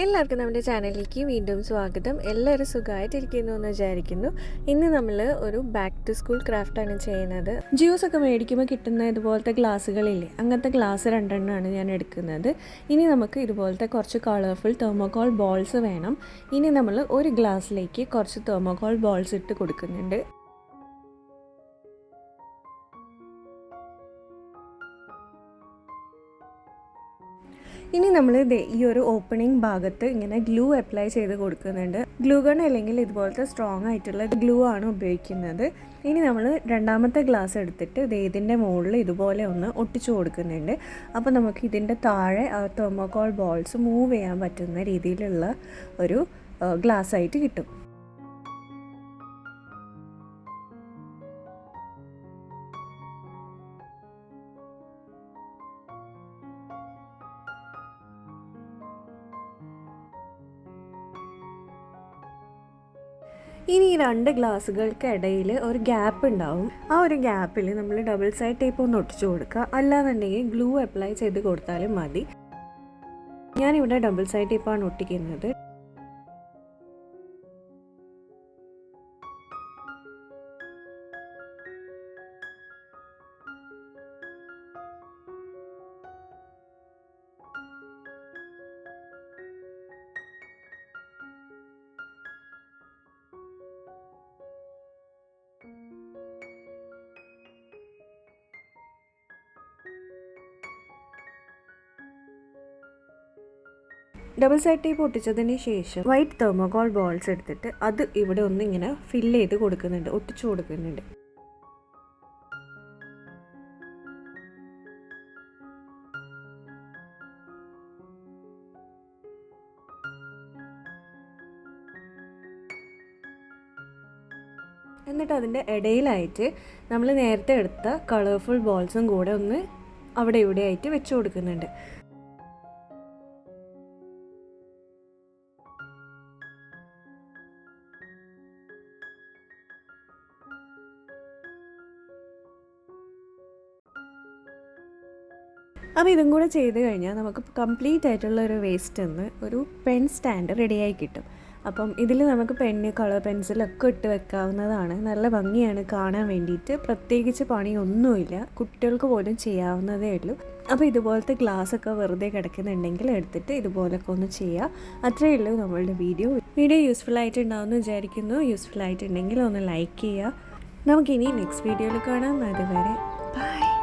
എല്ലാവർക്കും നമ്മുടെ ചാനലിലേക്ക് വീണ്ടും സ്വാഗതം. എല്ലാവരും സുഖമായിട്ടിരിക്കുന്നു എന്ന് വിചാരിക്കുന്നു. ഇന്ന് നമ്മൾ ഒരു ബാക്ക് ടു സ്കൂൾ ക്രാഫ്റ്റാണ് ചെയ്യുന്നത്. ജ്യൂസൊക്കെ മേടിക്കുമ്പോൾ കിട്ടുന്ന ഇതുപോലത്തെ ഗ്ലാസ്സുകളില്ലേ, അങ്ങനത്തെ ഗ്ലാസ് 2 ഞാൻ എടുക്കുന്നത്. ഇനി നമുക്ക് ഇതുപോലത്തെ കുറച്ച് കളർഫുൾ തെർമോകോൾ ബോൾസ് വേണം. ഇനി നമ്മൾ ഒരു ഗ്ലാസ്സിലേക്ക് കുറച്ച് തെർമോകോൾ ബോൾസ് ഇട്ട് കൊടുക്കുന്നുണ്ട്. ഇനി നമ്മൾ ഈ ഒരു ഓപ്പണിംഗ് ഭാഗത്ത് ഇങ്ങനെ ഗ്ലൂ അപ്ലൈ ചെയ്ത് കൊടുക്കുന്നുണ്ട്. ഗ്ലൂ ഗൺ അല്ലെങ്കിൽ ഇതുപോലത്തെ സ്ട്രോങ് ആയിട്ടുള്ള ഗ്ലൂ ആണ് ഉപയോഗിക്കുന്നത്. ഇനി നമ്മൾ രണ്ടാമത്തെ ഗ്ലാസ് എടുത്തിട്ട് ഇതിൻ്റെ മുകളിൽ ഇതുപോലെ ഒന്ന് ഒട്ടിച്ചു കൊടുക്കുന്നുണ്ട്. അപ്പോൾ നമുക്ക് ഇതിൻ്റെ താഴെ ആ തെർമോകോൾ ബോൾസ് മൂവ് ചെയ്യാൻ പറ്റുന്ന രീതിയിലുള്ള ഒരു ഗ്ലാസ് ആയിട്ട് കിട്ടും. ഇനി ഈ 2 ഗ്ലാസ്സുകൾക്ക് ഇടയിൽ ഒരു ഗ്യാപ്പ് ഉണ്ടാവും. ആ ഒരു ഗ്യാപ്പിൽ നമ്മൾ ഡബിൾ സൈഡ് ടേപ്പ് ഒന്ന് ഒട്ടിച്ചു കൊടുക്കുക. അല്ലാന്നുണ്ടെങ്കിൽ ഗ്ലൂ അപ്ലൈ ചെയ്ത് കൊടുത്താലും മതി. ഞാനിവിടെ ഡബിൾ സൈഡ് ടേപ്പാണ് ഒട്ടിക്കുന്നത്. ഡബിൾ സൈഡ് ടേപ്പ് ഒട്ടിച്ചതിന് ശേഷം വൈറ്റ് തെർമോകോൾ ബോൾസ് എടുത്തിട്ട് അത് ഇവിടെ ഒന്ന് ഇങ്ങനെ ഫില്ല് ചെയ്ത് കൊടുക്കുന്നുണ്ട്, ഒട്ടിച്ചു കൊടുക്കുന്നുണ്ട്. എന്നിട്ട് അതിൻ്റെ ഇടയിലായിട്ട് നമ്മൾ നേരത്തെ എടുത്ത കളർഫുൾ ബോൾസും കൂടെ ഒന്ന് അവിടെ ഇവിടെ ആയിട്ട് വെച്ച് കൊടുക്കുന്നുണ്ട്. അപ്പോൾ ഇതും കൂടെ ചെയ്ത് കഴിഞ്ഞാൽ നമുക്ക് കംപ്ലീറ്റ് ആയിട്ടുള്ള ഒരു വേസ്റ്റ് ഒരു പെൻ സ്റ്റാൻഡ് റെഡിയായി കിട്ടും. അപ്പം ഇതിൽ നമുക്ക് പെന്ന്, കളർ പെൻസിലൊക്കെ ഇട്ട് വെക്കാവുന്നതാണ്. നല്ല ഭംഗിയാണ് കാണാൻ വേണ്ടിയിട്ട്. പ്രത്യേകിച്ച് പണിയൊന്നുമില്ല, കുട്ടികൾക്ക് പോലും ചെയ്യാവുന്നതേ ഉള്ളൂ. അപ്പോൾ ഇതുപോലത്തെ ഗ്ലാസ്സൊക്കെ വെറുതെ കിടക്കുന്നുണ്ടെങ്കിൽ എടുത്തിട്ട് ഇതുപോലൊക്കെ ഒന്ന് ചെയ്യുക. അത്രയേ ഉള്ളൂ നമ്മളുടെ വീഡിയോ യൂസ്ഫുൾ ആയിട്ടുണ്ടാവുമെന്ന് വിചാരിക്കുന്നു. യൂസ്ഫുൾ ആയിട്ടുണ്ടെങ്കിൽ ഒന്ന് ലൈക്ക് ചെയ്യുക. നമുക്കിനി നെക്സ്റ്റ് വീഡിയോയിൽ കാണാം. അതുവരെ ബൈ.